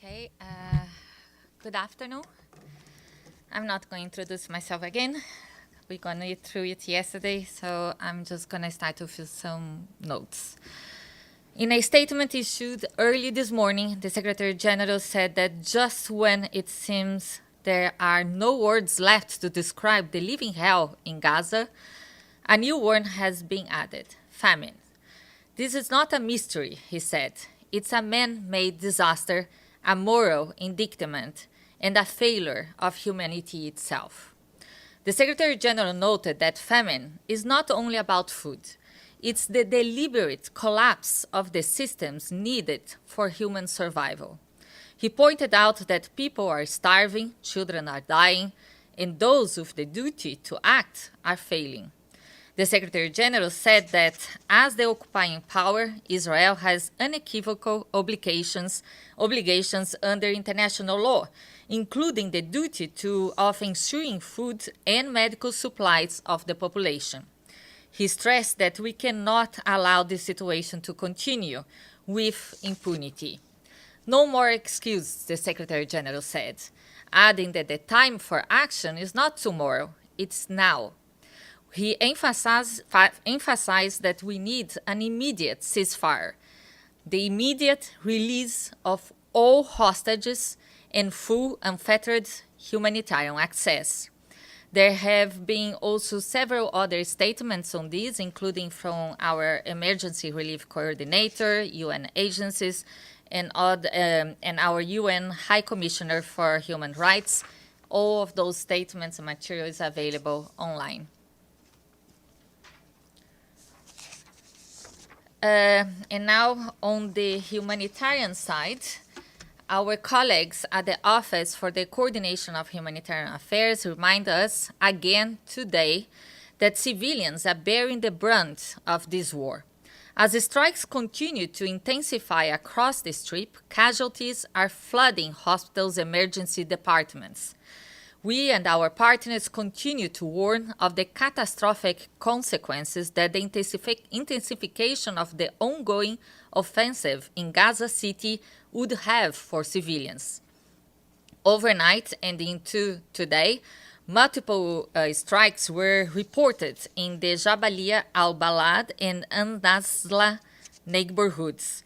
Okay, good afternoon. I'm not going to introduce myself again. We're going to through it yesterday, so I'm just going to start with some notes. In a statement issued early this morning, the Secretary General said that just when it seems there are no words left to describe the living hell in Gaza, a new word has been added: famine. This is not a mystery, he said. It's a man-made disaster, a moral indictment, and a failure of humanity itself. The Secretary General noted that famine is not only about food. It's the deliberate collapse of the systems needed for human survival. He pointed out that people are starving, children are dying, and those with the duty to act are failing. The Secretary General said that as the occupying power, Israel has unequivocal obligations under international law, including the duty of ensuring food and medical supplies of the population. He stressed that we cannot allow this situation to continue with impunity. No more excuses, the Secretary General said, adding that the time for action is not tomorrow, it's now. He emphasized that we need an immediate ceasefire, the immediate release of all hostages, and full unfettered humanitarian access. There have been also several other statements on this, including from our Emergency Relief Coordinator, UN agencies, and our UN High Commissioner for Human Rights. All of those statements and materials are available online. And now on the humanitarian side, our colleagues at the Office for the Coordination of Humanitarian Affairs remind us again today that civilians are bearing the brunt of this war. As the strikes continue to intensify across the Strip, casualties are flooding hospitals' emergency departments. We and our partners continue to warn of the catastrophic consequences that the intensification of the ongoing offensive in Gaza City would have for civilians. Overnight and into today, multiple strikes were reported in the Jabalia al-Balad and An-Nazla neighborhoods.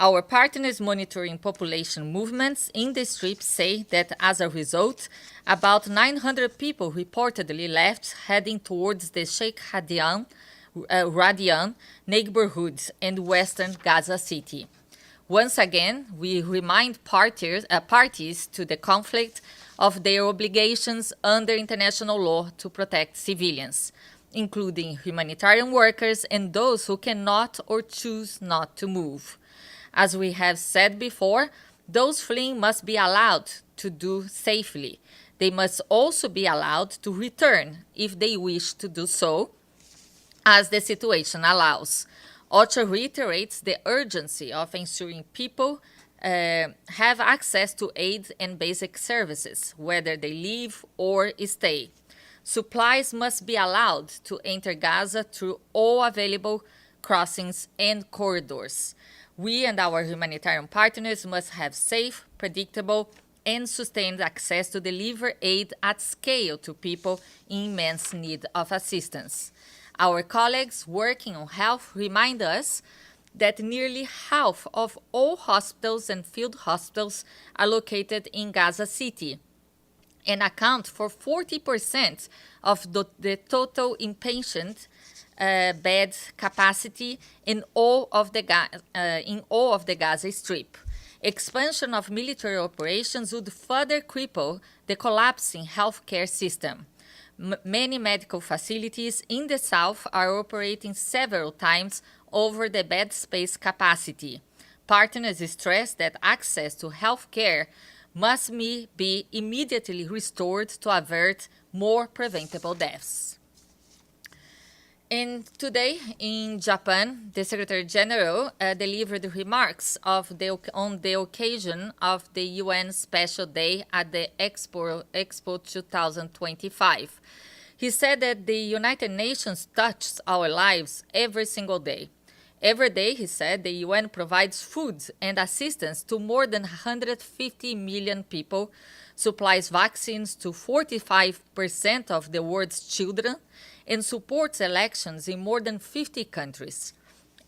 Our partners monitoring population movements in the Strip say that as a result, about 900 people reportedly left heading towards the Sheikh Radian neighborhoods and western Gaza City. Once again, we remind parties to the conflict of their obligations under international law to protect civilians, including humanitarian workers and those who cannot or choose not to move. As we have said before, those fleeing must be allowed to do safely. They must also be allowed to return if they wish to do so, as the situation allows. OCHA reiterates the urgency of ensuring people have access to aid and basic services, whether they live or stay. Supplies must be allowed to enter Gaza through all available crossings and corridors. We and our humanitarian partners must have safe, predictable, and sustained access to deliver aid at scale to people in immense need of assistance. Our colleagues working on health remind us that nearly half of all hospitals and field hospitals are located in Gaza City and account for 40% of the total inpatient bed capacity in all of the Gaza Strip. Expansion of military operations would further cripple the collapsing healthcare system. Many medical facilities in the south are operating several times over the bed space capacity. Partners stress that access to healthcare must be immediately restored to avert more preventable deaths. And today in Japan, the Secretary General delivered remarks on the occasion of the UN Special Day at the Expo 2025. He said that the United Nations touches our lives every single day. Every day, he said, the UN provides food and assistance to more than 150 million people, supplies vaccines to 45% of the world's children, and supports elections in more than 50 countries.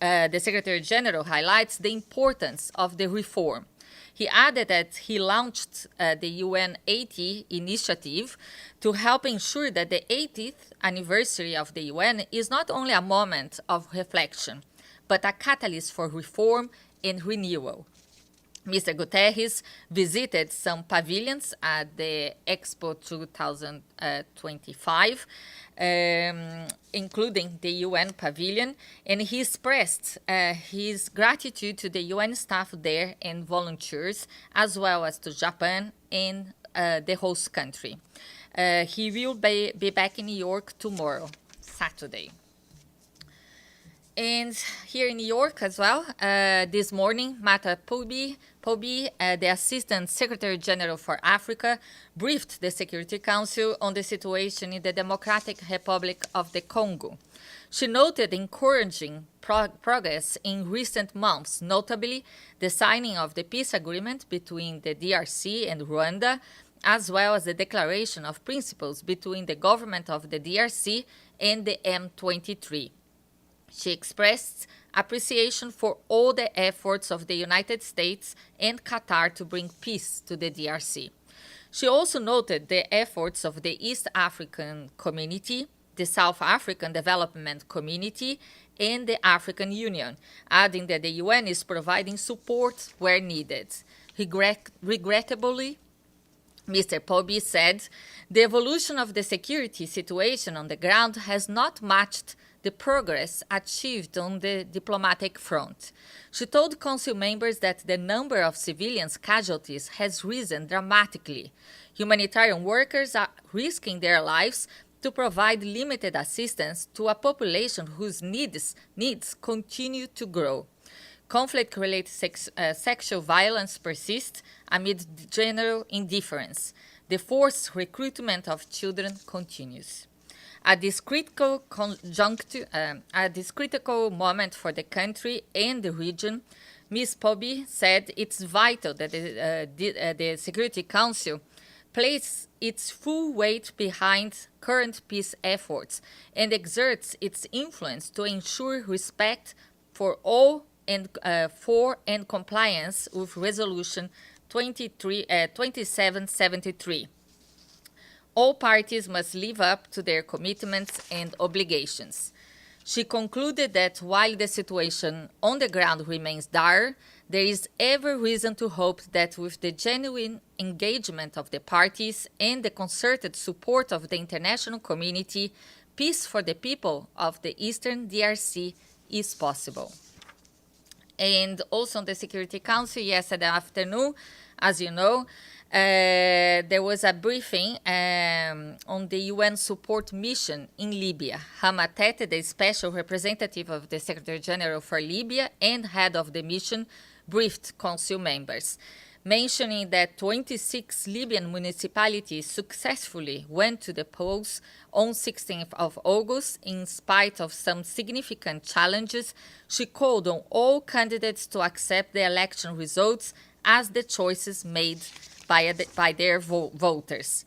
The Secretary General highlights the importance of the reform. He added that he launched the UN 80 initiative to help ensure that the 80th anniversary of the UN is not only a moment of reflection, but a catalyst for reform and renewal. Mr. Guterres visited some pavilions at the Expo 2025, including the UN pavilion, and he expressed his gratitude to the UN staff there and volunteers, as well as to Japan and the host country. He will be back in New York tomorrow, Saturday. And here in New York as well, this morning, Martha Poby, the Assistant Secretary General for Africa, briefed the Security Council on the situation in the Democratic Republic of the Congo. She noted encouraging progress in recent months, notably the signing of the peace agreement between the DRC and Rwanda, as well as the declaration of principles between the government of the DRC and the M23. She expressed appreciation for all the efforts of the United States and Qatar to bring peace to the DRC. She also noted the efforts of the East African Community, the South African Development Community, and the African Union, adding that the UN is providing support where needed. Regrettably, Mr. Poby said, the evolution of the security situation on the ground has not matched the progress achieved on the diplomatic front. She told Council members that the number of civilians casualties has risen dramatically. Humanitarian workers are risking their lives to provide limited assistance to a population whose needs continue to grow. Conflict-related sexual violence persists amid general indifference. The forced recruitment of children continues. At this critical moment for the country and the region, Ms. Poby said it's vital that the Security Council place its full weight behind current peace efforts and exerts its influence to ensure respect for all and compliance with Resolution 2773. All parties must live up to their commitments and obligations. She concluded that while the situation on the ground remains dire, there is every reason to hope that with the genuine engagement of the parties and the concerted support of the international community, peace for the people of the Eastern DRC is possible. And also on the Security Council yesterday afternoon, as you know, there was a briefing on the UN support mission in Libya. Hamatet, the special representative of the Secretary General for Libya and head of the mission, briefed Council members, mentioning that 26 Libyan municipalities successfully went to the polls on 16th of August. In spite of some significant challenges, she called on all candidates to accept the election results as the choices made by their voters.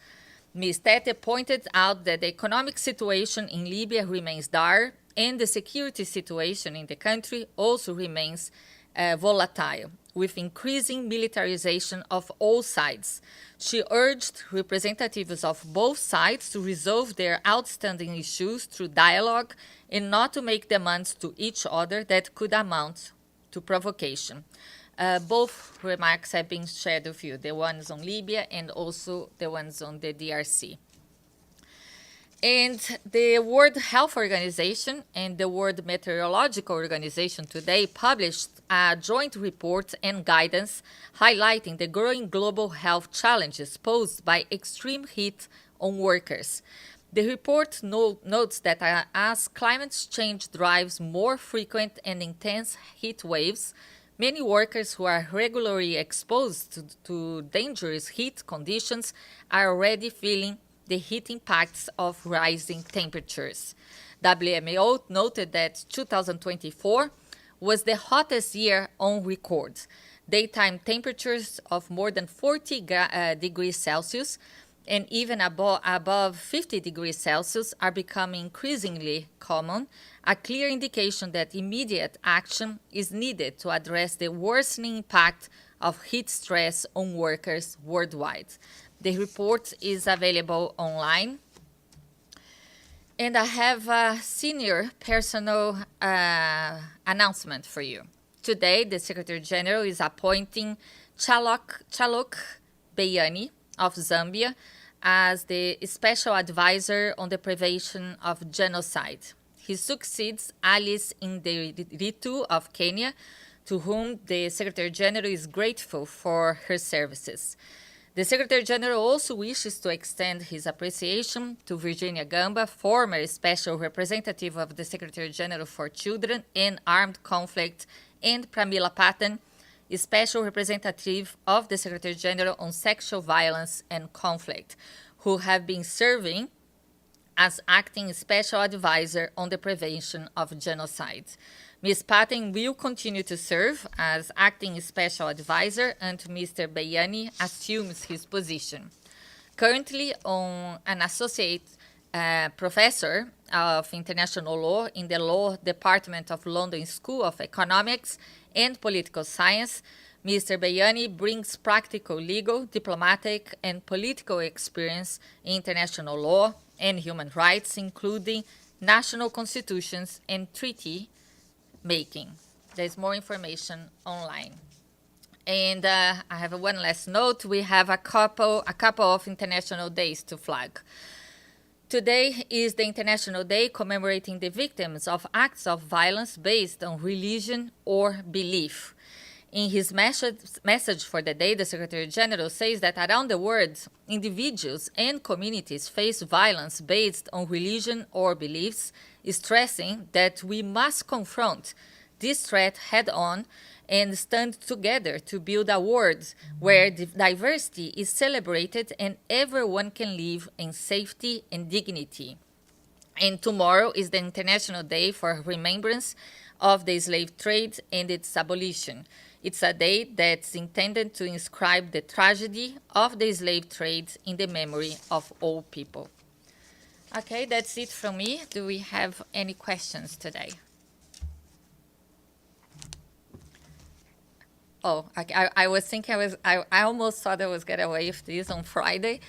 Ms. Tete pointed out that the economic situation in Libya remains dire and the security situation in the country also remains volatile, with increasing militarization of all sides. She urged representatives of both sides to resolve their outstanding issues through dialogue and not to make demands to each other that could amount to provocation. Both remarks have been shared with you, the ones on Libya and also the ones on the DRC. And the World Health Organization and the World Meteorological Organization today published a joint report and guidance highlighting the growing global health challenges posed by extreme heat on workers. The report notes that as climate change drives more frequent and intense heat waves, many workers who are regularly exposed to dangerous heat conditions are already feeling the heat impacts of rising temperatures. WMO noted that 2024 was the hottest year on record. Daytime temperatures of more than 40 degrees Celsius and even above 50 degrees Celsius are becoming increasingly common, a clear indication that immediate action is needed to address the worsening impact of heat stress on workers worldwide. The report is available online. And I have a senior personal announcement for you. Today, the Secretary General is appointing Chalok Beyani of Zambia as the Special Advisor on the Prevention of Genocide. He succeeds Alice Nderitu of Kenya, to whom the Secretary General is grateful for her services. The Secretary General also wishes to extend his appreciation to Virginia Gamba, former Special Representative of the Secretary General for Children and Armed Conflict, and Pramila Patten, Special Representative of the Secretary General on Sexual Violence and Conflict, who have been serving as acting Special Advisor on the Prevention of Genocide. Ms. Patten will continue to serve as acting Special Advisor until Mr. Beyani assumes his position. Currently an associate professor of international law in the Law Department of London School of Economics and Political Science, Mr. Beyani brings practical legal, diplomatic, and political experience in international law and human rights, including national constitutions and treaty making. There's more information online. And I have one last note. We have a couple of international days to flag. Today is the International Day commemorating the victims of acts of violence based on religion or belief. In his message for the day, the Secretary General says that around the world, individuals and communities face violence based on religion or beliefs, stressing that we must confront this threat head-on and stand together to build a world where diversity is celebrated and everyone can live in safety and dignity. And tomorrow is the International Day for Remembrance of the Slave Trade and its abolition. It's a day that's intended to inscribe the tragedy of the slave trade in the memory of all people. Okay, that's it from me. Do we have any questions today? Oh, I was thinking I almost thought I was getting away with this on Friday.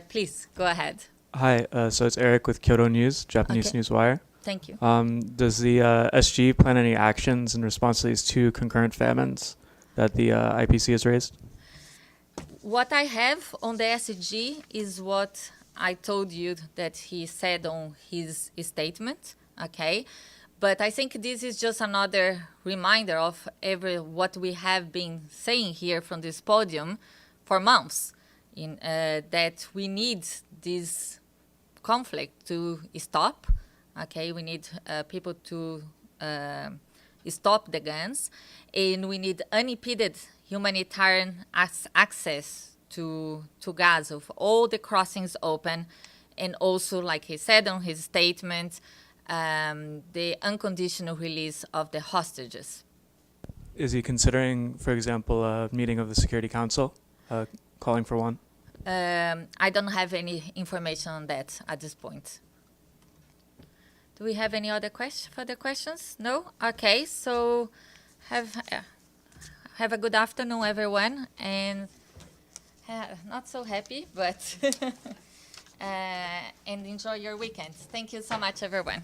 Please, go ahead. Hi, so it's Eric with Kyoto News, Japanese Newswire. Thank you. Does the SG plan any actions in response to these two concurrent famines that the IPC has raised? What I have on the SG is what I told you that he said on his statement, okay? But I think this is just another reminder of what we have been saying here from this podium for months, that we need this conflict to stop. Okay, we need people to stop the guns, and we need unimpeded humanitarian access to Gaza, with all the crossings open, and also, like he said on his statement, the unconditional release of the hostages. Is he considering, for example, a meeting of the Security Council, calling for one? I don't have any information on that at this point. Do we have any other further questions? No? Okay, so have a good afternoon, everyone, and not so happy, but and enjoy your weekend. Thank you so much, everyone.